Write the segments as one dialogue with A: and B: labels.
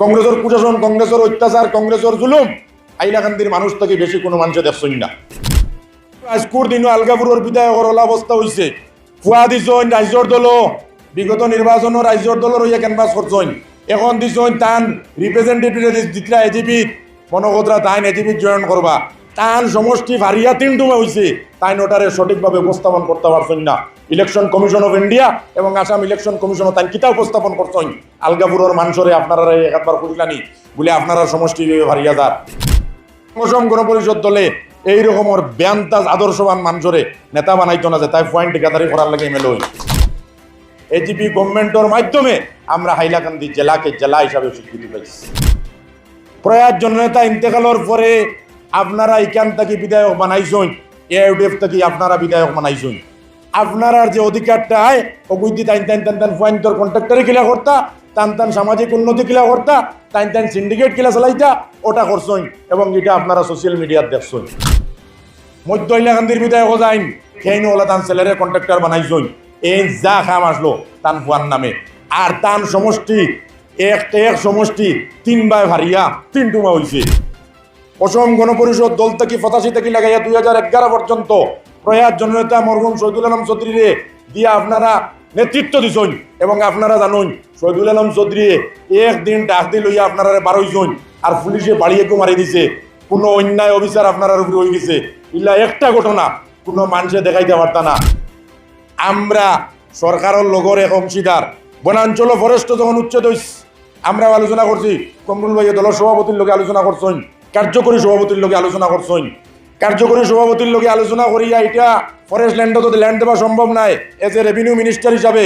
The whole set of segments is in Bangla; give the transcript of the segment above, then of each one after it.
A: কংগ্রেসের কুশাসন, কংগ্রেসের অত্যাচার, কংগ্রেসের জুলুম হাইলাকান্দির মানুষ থেকে বেশি কোনো মানুষে দেখছই না। আজকুর দিনও আলগাপুরের বিধায়কের অবস্থা হয়েছে, ফুয়া দিছইন রাজ্যর দল, বিগত নির্বাচনের রাজ্যর দলের হইয়া ক্যানভাস করছইন, এখন দিছইন তান রিপ্রেজেন্টেটিভ দিতরা এজিপি মনোগতরা তাইন এজিপি জয়েন করবা, তান সমষ্টি ভারিয়া তিনটুমে হয়েছে, তাই নোটারে সঠিকভাবে উপস্থাপন করতে পারছেন না। ইলেকশন কমিশন অফ ইন্ডিয়া এবং আসাম ইলেকশন কমিশনও তাই কিতা উপস্থাপন করছেন আলগাপুরের মানুষরে আপনারা একবার খুঁজলানি বলে আপনারা সমষ্টি ভারিয়া যার অসম গণপরিষদ দলে এই রকমের ব্যান্তাজ আদর্শবান মানুষরে নেতা বানাইতো না যে তাই পয়েন্ট গাদারি করার লাগে এমএলএ হই। এজিপি গভর্নমেন্টের মাধ্যমে আমরা হাইলাকান্দি জেলাকে জেলা হিসাবে স্বীকৃতি পাইছি। প্রয়াত জননেতা ইন্তেকালের পরে আপনারা এখান থেকে বিধায়ক বানাইছেন, এআইডিএফ থেকে আপনারা বিধায়ক বানাইছেন। আপনারা যে অধিকারটা আয় ওগুইদি টাইন টাইন টান টান পয়েন্টর কন্ট্রাক্টরে কিলা করতা, টান টান সামাজিক উন্নতি কিলা করতা, টাইন টাইন সিন্ডিকেট কিলা চালাইতা, ওটা করছেন এবং এটা আপনারা সোশ্যাল মিডিয়াত দেখছেন। মধ্য হাইলাকান্দির বিধায়ক যাইন খেয়ে ওলা তান ছেলেরে কন্ট্রাক্টর বানাইছেন, এই যা খাম আসলো তান ফুয়ার নামে, আর তান সমষ্টি এক সমষ্টি তিন বাই ভারিয়া তিনটুমা হয়েছে। অসম গণপরিষদ দল থেকে 85 থেকে লাগাইয়া 2011 পর্যন্ত প্রয়াত জননেতা মরহুম শহীদুল আলম চৌধুরীরে দিয়া আপনারা নেতৃত্ব দিছেন এবং আপনারা জানুন শহীদুল আলম চৌধুরী একদিন ডাক দি লইয়া আপনারা বারোইছেন আর পুলিশে বাড়িয়েকেও মারি দিছে, কোনো অন্যায় অবিচার আপনার উপরে হয়ে গেছে, ইলা একটা ঘটনা কোনো মানুষে দেখাইতে পারত না। আমরা সরকারের লগর এক অংশীদার, বনাঞ্চল ফরেস্ট যখন উচ্ছেদ হইছে আমরা আলোচনা করছি, কমরুল ভাইয়া দলের সভাপতির লগে আলোচনা করছেন, কার্যকরী সভাপতির লগে আলোচনা করছেন, কার্যকরী সভাপতির লগে আলোচনা করিয়া এটা ফরেস্ট ল্যান্ডে তো ল্যান্ড দেওয়া সম্ভব নাই, এজ এ রেভিনিউ মিনিস্টার হিসাবে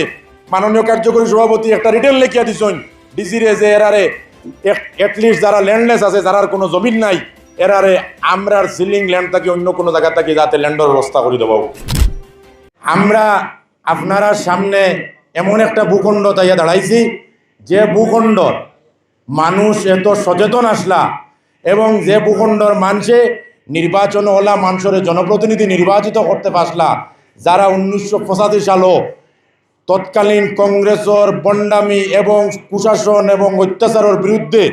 A: মাননীয় কার্যকরী সভাপতি একটা রিটেল লেখিয়া দিছেন ডিসির যে এরারে এটলিস্ট যারা ল্যান্ডলেস আছে, যারা কোনো জমিন নাই, এরারে আমরার সিলিং ল্যান্ড থেকে অন্য কোনো জায়গা থেকে যাতে ল্যান্ডের ব্যবস্থা করে দেবো। আমরা আপনারা সামনে এমন একটা ভূখণ্ড তাইয়া দাঁড়াইছি যে ভূখণ্ডর মানুষ এত সচেতন আসলা এবং যে ভূখণ্ডর মানুষে নির্বাচন হলা মানুষের জনপ্রতিনিধি নির্বাচিত করতে পারলা, যারা 1985 সালও তৎকালীন কংগ্রেসের বন্ডামি এবং কুশাসন এবং অত্যাচারের বিরুদ্ধে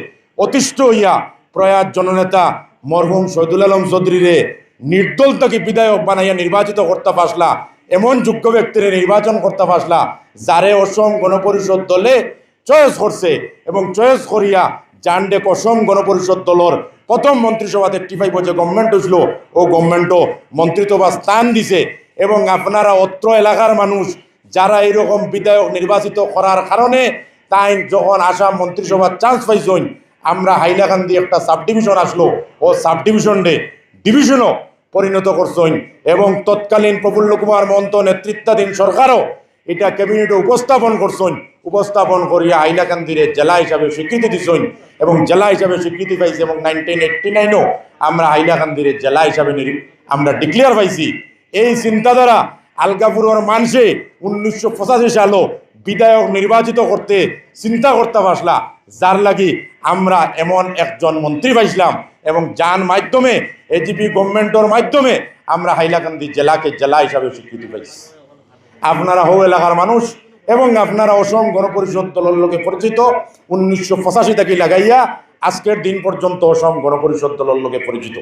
A: অতিষ্ঠ হইয়া প্রয়াত জননেতা মরহুম শহীদুল আলম চৌধুরীরে নির্দল থেকে বিধায়ক বানাইয়া নির্বাচিত করতে পারলা, এমন যোগ্য ব্যক্তিরে নির্বাচন করতে পারলা, যারে অসম গণপরিষদ দলে চয়েস করছে এবং চয়েস করিয়া জানডে অসম গণপরিষদ দলের প্রথম মন্ত্রিসভা 35 যে গভর্নমেন্ট হয়েছিল ও গভর্নমেন্টও মন্ত্রিত্ব বা স্থান দিছে। এবং আপনারা অত্র এলাকার মানুষ যারা এইরকম বিধায়ক নির্বাচিত করার কারণে তাই যখন আসাম মন্ত্রিসভার চান্স পাইছেন, আমরা হাইলাকান্দি একটা সাব ডিভিশন আসলো ও সাব ডিভিশনও পরিণত করছেন এবং তৎকালীন প্রফুল্ল কুমার মহন্ত নেতৃত্বাধীন সরকারও এটা ক্যাবিনেটে উপস্থাপন করছেন, উপস্থাপন করিয়া হাইলাকান্দিরে জেলা হিসাবে স্বীকৃতি দিছেন এবং জেলা হিসাবে স্বীকৃতি পাইছে এবং 1989ও আমরা হাইলাকান্দিরে জেলা হিসাবে আমরা ডিক্লেয়ার পাইছি। এই চিন্তাধারা আলগাপুরের মানুষে 1985 সালও বিধায়ক নির্বাচিত করতে চিন্তা করতে পারলা, যার লাগি আমরা এমন একজন মন্ত্রী পাইছিলাম এবং যার মাধ্যমে এজিপি গভর্নমেন্টের মাধ্যমে আমরা হাইলাকান্দি জেলাকে জেলা হিসাবে স্বীকৃতি পাইছি। আপনারা হো এলাকার মানুষ এবং আপনারা অসম গণপরিষদ দলের লোকে পরিচিত, 1985 থেকে লাগাইয়া আজকের দিন পর্যন্ত অসম গণপরিষদ দলের লোকে পরিচিত।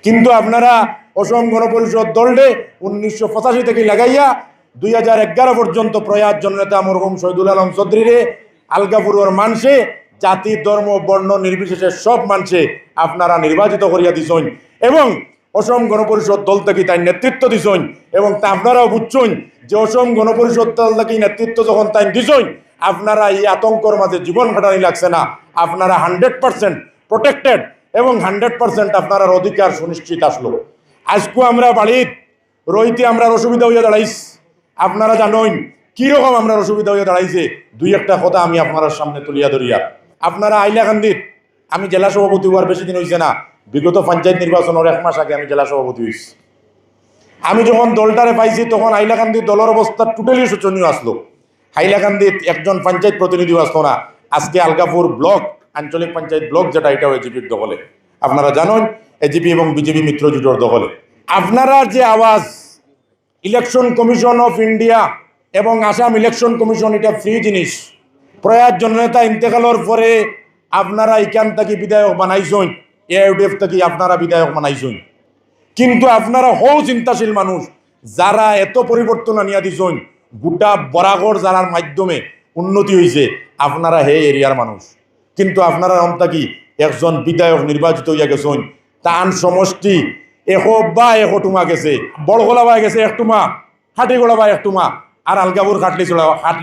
A: কিন্তু আপনারা অসম গণপরিষদ দলটে 1985 থেকে লাগাইয়া 2011 পর্যন্ত প্রয়াত জননেতা মরহুম শহীদুল আলম চৌধুরীরে আলগাপুরের মানুষে জাতি ধর্ম বর্ণ নির্বিশেষে সব মানুষে আপনারা নির্বাচিত করিয়া দিছেন এবং অসম গণপরিষদ দল থেকে তাই নেতৃত্ব দিছেন এবং তা আপনারাও বুঝছেন যে অসম গণপরিষদ দল থেকে নেতৃত্ব যখন তাই দিছেন আপনারা এই আতঙ্কর মাঝে জীবন কাটানি লাগছে না, আপনারা 100% প্রোটেক্টেড এবং 100% আপনার অধিকার সুনিশ্চিত আসলো। আজকে আমরা বাড়িত রইতে আমরা অসুবিধা হইয়া দাঁড়াইছি, আপনারা জানেন কীরকম আমরা অসুবিধা হইয়া দাঁড়াইছে। দুই একটা কথা আমি আপনার সামনে তুলিয়া ধরিয়া, আপনারা হাইলাকান্দির আমি জেলা সভাপতি হওয়ার বেশি দিন হয়েছে না, বিগত পঞ্চায়েত নির্বাচনের 1 মাস আগে আমি জেলা সভাপতি হয়েছি। আমি যখন দলটারে পাইছি তখন হাইলাকান্দির দলের অবস্থা টোটালি শোচনীয় আসলো। হাইলাকান্দির একজন পঞ্চায়েত প্রতিনিধিও আসতো না। আজকে আলগাপুর ব্লক আঞ্চলিক পঞ্চায়েত ব্লক যেটা এটাও এজিপির দখলে, আপনারা জানেন এজিপি এবং বিজেপি মিত্র জোটের দখলে। আপনারা যে আওয়াজ ইলেকশন কমিশন অফ ইন্ডিয়া এবং আসাম ইলেকশন কমিশন এটা ফ্রি জিনিস। প্রয়াত জননেতা ইন্তেকালের পরে আপনারা এখান থেকে বিধায়ক বানাইছেন, এআইডিএফ থেকে আপনারা বিধায়ক বানাইছেন, কিন্তু আপনারা হও চিন্তাশীল মানুষ যারা এত পরিবর্তন আনিয়া দিছেন, গোটা বরাগড় যারার মাধ্যমে উন্নতি হয়েছে, আপনারা হে এরিয়ার মানুষ, কিন্তু আপনারা অন্তাকি একজন বিধায়ক নির্বাচিত হইয়া গেছেন, তান সমষ্টি 100 গেছে, বড়গোলা বাই গেছে 1 হাটিগোলা বাই 1 আর আলগাপুর খাটলি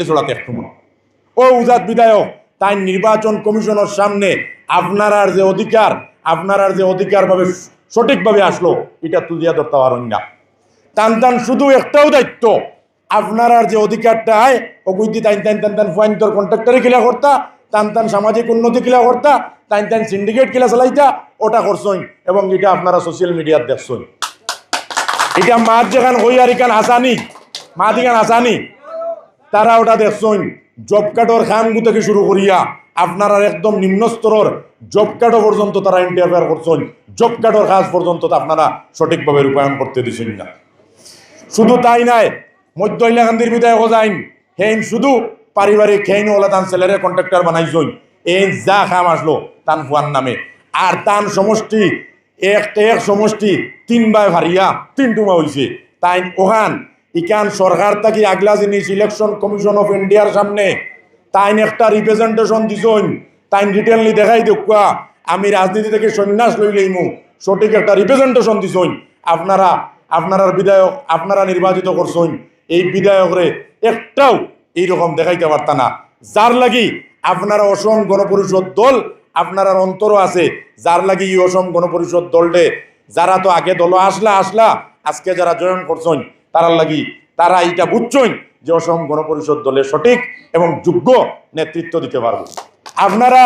A: চড়াতে 1 ও উজাত বিধায়ক তাই নির্বাচন কমিশনের সামনে আপনার যে অধিকার ভাবে সঠিকভাবে আসলো এটা তুলিয়া ধরতে পারেন না। টান শুধু একটাও দায়িত্ব, আপনার যে অধিকারটা আয় ওগুইদি টান ফাইন্তর কন্ট্রাক্টারি কিলা করতা, টান সামাজিক উন্নতি কিলা করতা, টান সিন্ডিকেট কিলা চালাইতা, ওটা করছেন এবং এটা আপনারা সোশ্যাল মিডিয়াত দেখছেন। এটা মাছ যেখান হইয়ার ইখান আসানি তারা ওটা দেখছেন। জব কার্ডর খামগু থেকে শুরু করিয়া আপনারা একদম নিম্ন স্তরের জব কার্ডও পর্যন্ত তারা ইন্টারফেয়ার করছেন, জব কার্ডর কাজ পর্যন্ত আপনারা সঠিকভাবে রূপায়ণ করতে দিচ্ছেন না। শুধু তাই নাই, মধ্য ইলাকান্দির বিধায়ক যাইন হেন শুধু পারিবারিক খেইন ওলা তান ছেলেরে কন্ট্রাক্টর বানাইছেন, এই যা খাম আসলো তান ফুয়ার নামে, আর তান সমষ্টি এক সমষ্টি 3 বাই ভারিয়া 3 টুমা হয়েছে। তাই ওখান ইকান সরকার থাকি আগলা জিনিস ইলেকশন কমিশন অফ ইন্ডিয়ার সামনে তাইন একটা রিপ্রেজেন্টেশন দিছেন, তাইন রিটেনলি দেখাই দেখা আমি রাজনীতি থেকে সন্ন্যাস লইলেইমু, সঠিক একটা রিপ্রেজেন্টেশন দিছেন। আপনারা বিধায়ক আপনারা নির্বাচিত করছেন, এই বিধায়করে একটাও এইরকম দেখাইতে পারতা না, যার লাগি আপনারা অসম গণপরিষদ দল আপনার অন্তরও আছে, যার লাগি এই অসম গণপরিষদ দলটে যারা তো আগে দল আসলা আজকে যারা জয়েন করছেন তারার লাগি তারা এইটা বুঝছেন যে অসম গণপরিষদ দলের সঠিক এবং যোগ্য নেতৃত্ব দিতে পারবে। আপনারা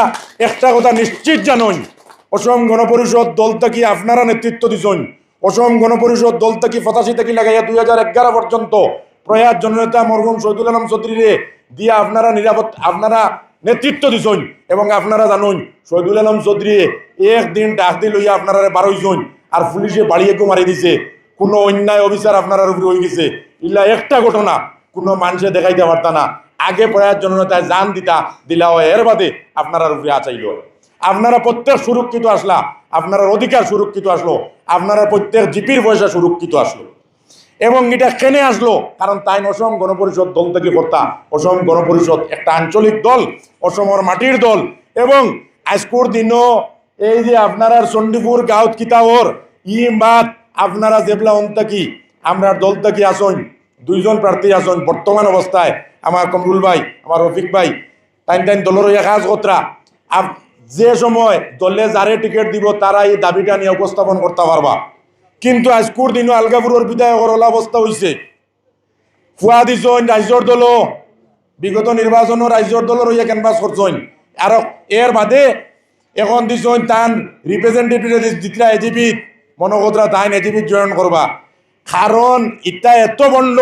A: একটা কথা নিশ্চিত জানেন, অসম গণপরিষদ দল থেকে আপনারা নেতৃত্ব দিচ্ছেন। অসম গণপরিষদ দল থেকে 85 থেকে লাগাইয়া 2011 পর্যন্ত প্রয়াত জননেতা মরহুম শহীদুল আলম চৌধুরীরে দিয়ে আপনারা নেতৃত্ব দিচ্ছেন এবং আপনারা জানুন শহীদুল আলম চৌধুরী একদিন ডাক দি লইয়া আপনারা 12 জন আর পুলিশে বাড়িয়েকো মারি দিছে, কোনো অন্যায় অবিচার আপনার উপরে হয়ে গেছে, ইলা একটা ঘটনা কোনো মানুষে দেখাইতে পারতা না। আগে প্রয়াত জননেতায় জান দিলা এর বাদে আপনারা উপরে আচাইল। আপনারা প্রত্যেক সুরক্ষিত আসলা, আপনার অধিকার সুরক্ষিত আসলো, আপনারা প্রত্যেক জিপির পয়সা সুরক্ষিত আসলো। এবং এটা কেনে আসলো? কারণ তাই অসম গণপরিষদ দল থেকে কর্তা। অসম গণপরিষদ একটা আঞ্চলিক দল, অসমের মাটির দল। এবং আজকুর দিনও এই যে আপনার চণ্ডীপুর গাঁত কিতাওর বাদ আপনারা যেবলা অন্তাকি আমরা দল থেকে আসন 2 জন প্রার্থী আসন বর্তমান অবস্থায়, আমার কমরুল ভাই, আমার রফিক ভাই, তাই দলের কাজ কর্তা। যে সময় দলে যারে টিকিট দিব তারা এই দাবিটা নিয়ে উপস্থাপন করতে পারবা। কিন্তু আজকুর দিনও আলগাপুরের বিধায়কের অবস্থা হয়েছে, ফুয়া দিছেন রাজ্যর দল, বিগত নির্বাচন রাজ্যর দলের হইয়া ক্যানভাস করছেন, আর এর বাদে এখন দিছেন তান রিপ্রেজেন্টেটিভ দিতরা এজিপি মনোগতরা তাইন এজিপি জয়েন করবা। কারণ ইটা এত বন্ড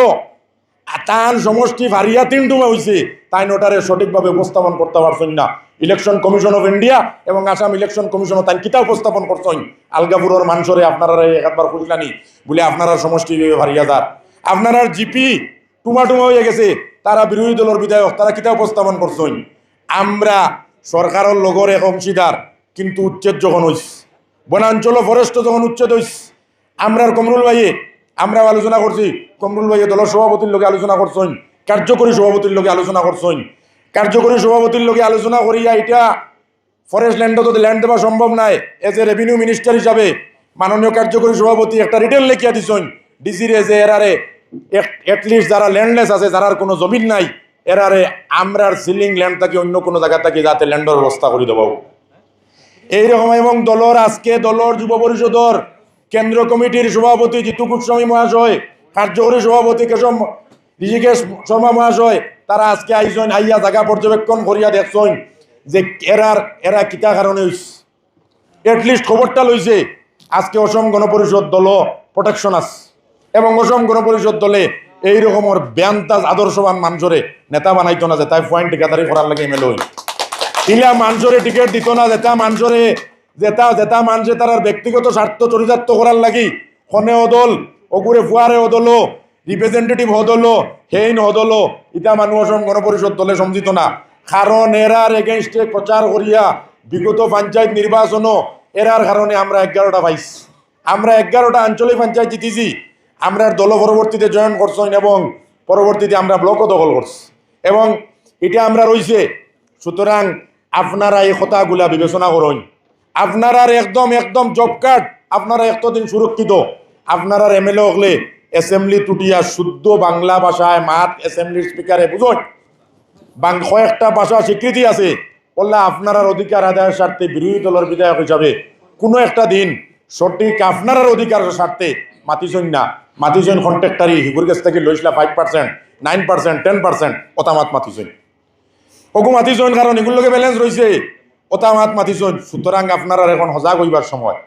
A: তান সমষ্টি ভারিয়া 3 টুমা হয়েছে, তাই নোটারে সঠিকভাবে উপস্থাপন করতে পারছেন না। ইলেকশন কমিশন অফ ইন্ডিয়া এবং আসাম ইলেকশন কমিশন তাই কিতা উপস্থাপন করছেন আলগাপুরের মানুষরে আপনারা একবার খুঁজলানি বলে আপনারা সমষ্টি ভারিয়া যার আপনারা জিপি টুমা হয়ে গেছে, তারা বিরোধী দলের বিধায়ক তারা কিতা উপস্থাপন করছেন। আমরা সরকারের লগর এক অংশীদার, কিন্তু উচ্ছেদ যখন হইস বনাঞ্চল ফরেস্ট যখন উচ্ছেদ হইস আমরার কমরুল ভাইয়ে আমরাও আলোচনা করছি, কমরুল ভাইয়ে দলের সভাপতির লগে আলোচনা করছেন, কার্যকরী সভাপতির লগে আলোচনা করছেন। কার্যকরী সভাপতির লগে আলোচনা করিয়া এটা ফরেস্ট ল্যান্ডে তো ল্যান্ড দেওয়া সম্ভব নাই, এজ এ রেভিনিউ মিনিস্টার হিসাবে মাননীয় কার্যকরী সভাপতি একটা রিটেন লেখিয়া দিছেন ডিসিরে যে এরারে এটলিস্ট যারা ল্যান্ডলেস আছে, যারা কোনো জমিন নাই, এরারে আমরার সিলিং ল্যান্ড থাকি অন্য কোনো জায়গা থাকি যাতে ল্যান্ডের ব্যবস্থা করে দেবো এইরকম। এবং দলর আজকে দলর যুব পরিষদর কেন্দ্র কমিটির সভাপতি জিতু গোস্বামী মহাশয়, কার্যকরী সভাপতি ঋষিকেশ শর্মা মহাশয়, তারা আজকে আইসেন, আইয়া জায়গা পর্যবেক্ষণ করিয়া দেখছেন যে এরা কিতা কারণে এটলিস্ট খবরটা লইছে। আজকে অসম গণপরিষদ দল প্রোটেকশন আছে এবং অসম গণপরিষদ দলে এই রকমের ব্যান্তাজ আদর্শবান মানুষরে নেতা বানাইতো না, যে তাই পয়েন্ট ঠিকাদারি করার লাগে এমএলএ হইল ইলা মানুষরে টিকিট দিত না, যেটা মানুষরে যেটা মানুষে তার ব্যক্তিগত স্বার্থ চরিতার্থ করার লাগি খনে অদল অগুরে ফুয়ারে অদল রিপ্রেজেন্টেটিভ হদল হেইন হদল ইটা মানুষ অসম গণপরিষদ দলে সমঝিত না। কারণ এরার এগেনস্টে প্রচার করিয়া বিগত পঞ্চায়েত নির্বাচনও এরার কারণে আমরা 11টা পাইছি, আমরা 11টা আঞ্চলিক পঞ্চায়েত জিতেছি। আমরা দল পরবর্তীতে জয়েন করছেন এবং পরবর্তীতে আমরা ব্লকও দখল করছি এবং এটা আমরা রইছে। সুতরাং আপনারা এই কথাগুলা বিবেচনা করুন। আপনারা একদম জব কার্ড, আপনারা এতদিন সুরক্ষিত। আপনারা এমএলএ হলে অ্যাসেম্বলি টুটিয়া শুদ্ধ বাংলা ভাষায় মাত অ্যাসেম্বলির স্পিকারে বুঝুন, কয়েকটা ভাষা স্বীকৃতি আছে বললে আপনার অধিকার আদায়ের স্বার্থে বিরোধী দলের বিধায়ক হিসাবে কোনো একটা দিন সঠিক আপনার অধিকারের স্বার্থে মাতিছেন না, মাতিছেন কন্ট্রাক্টারি হিগুর কাছ থেকে লইছিলা 5%, 9%, 10% অতামাত মাতিছেন, ওগু মাতিছেন কারণ এগুলোকে ব্যালেন্স রয়েছে, অতামাত মাতিছেন। সুতরাং আপনারা এখন সজাগ হইবার সময়।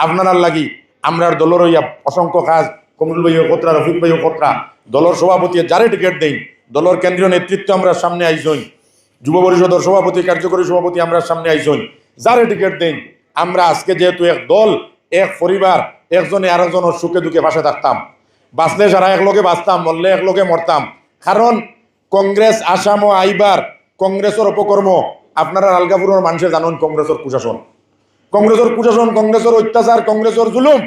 A: আপনার লাগি আমরার দলের হইয়া অসংখ্য কাজ, কমরুল ভাইও কতরা, রফিক ভাইও কতরা, দলের সভাপতি যারে টিকিট দেই, দলের কেন্দ্রীয় নেতৃত্ব আমরা সামনে আইসন, যুব পরিষদের সভাপতি, কার্যকরী সভাপতি আমরা সামনে আইসন, যারে টিকিট দেন। আমরা আজকে যেহেতু এক দল, এক পরিবার, একজনে আরেকজনের সুখে দুঃখে পাশে থাকতাম, বাঁচলে সারা একলগে বাঁচতাম, মরলে একলগে মরতাম। কারণ কংগ্রেস আসাম আইবার কংগ্রেসের অপকর্ম আপনারা আলগাপুরের মানুষে জানুন। কংগ্রেসের কুশাসন, কংগ্রেসের অত্যাচার, কংগ্রেসের জুলুম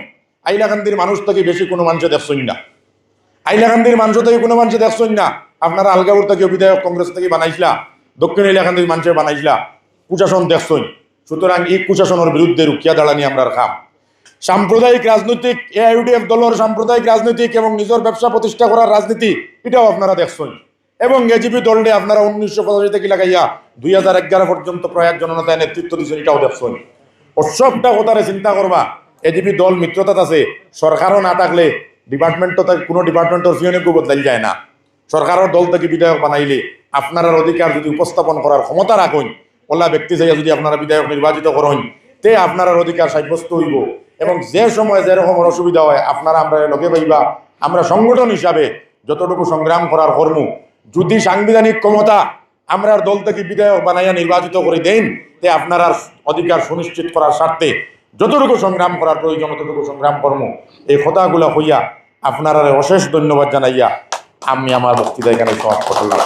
A: হাইলাকান্দির মানুষ থেকে বেশি কোনো মানুষে দেখছেন না। হাইলাকান্দির মানুষ থেকে কোনো মানুষে দেখছেন না। আপনারা আলগাপুর থেকে বিধায়ক কংগ্রেস থেকে বানাইছিলা, দক্ষিণ হাইলাকান্দির মানুষের বানাইছিলা, কুশাসন দেখছেন। সুতরাং এই কুশাসনের বিরুদ্ধে রুখিয়া দাঁড়ানি আমরা খাম। সাম্প্রদায়িক রাজনৈতিক AIUDF দলের সাম্প্রদায়িক রাজনীতিক এবং নিজের ব্যবসা প্রতিষ্ঠা করার রাজনীতি এটাও আপনারা দেখছেন। এবং এজিপি দলটি আপনারা 1985 থেকে লাগাইয়া 2011 পর্যন্ত প্রয়াগ জননেতায় নেতৃত্ব দিচ্ছেন, এটাও দেখছেন। ও সবটা কথারে চিন্তা করবা, এজিপি দল মিত্রতা আছে, সরকারও না থাকলে ডিপার্টমেন্টও কোনো ডিপার্টমেন্টের সিওনিকও বদলাই যায় না। সরকারের দল থেকে বিধায়ক বানাইলে আপনার অধিকার যদি উপস্থাপন করার ক্ষমতা রাখুন, ওলা ব্যক্তি চাইয়া যদি আপনারা বিধায়ক নির্বাচিত করেন, তে আপনার অধিকার সাব্যস্ত হইব। এবং যে সময় যেরকম অসুবিধা হয় আপনারা আমরা লগে পাইবা। আমরা সংগঠন হিসাবে যতটুকু সংগ্রাম করার কর্ম, যদি সাংবিধানিক ক্ষমতা আমরা দল থেকে বিধায়ক বানাইয়া নির্বাচিত করে দেন, তে আপনারা অধিকার সুনিশ্চিত করার স্বার্থে যতটুকু সংগ্রাম করার প্রয়োজন ততটুকু সংগ্রাম কর্ম। এই কথাগুলো হইয়া আপনারা অশেষ ধন্যবাদ জানাইয়া আমি আমার বক্তৃতা এখানে সমাপ্ত করলাম।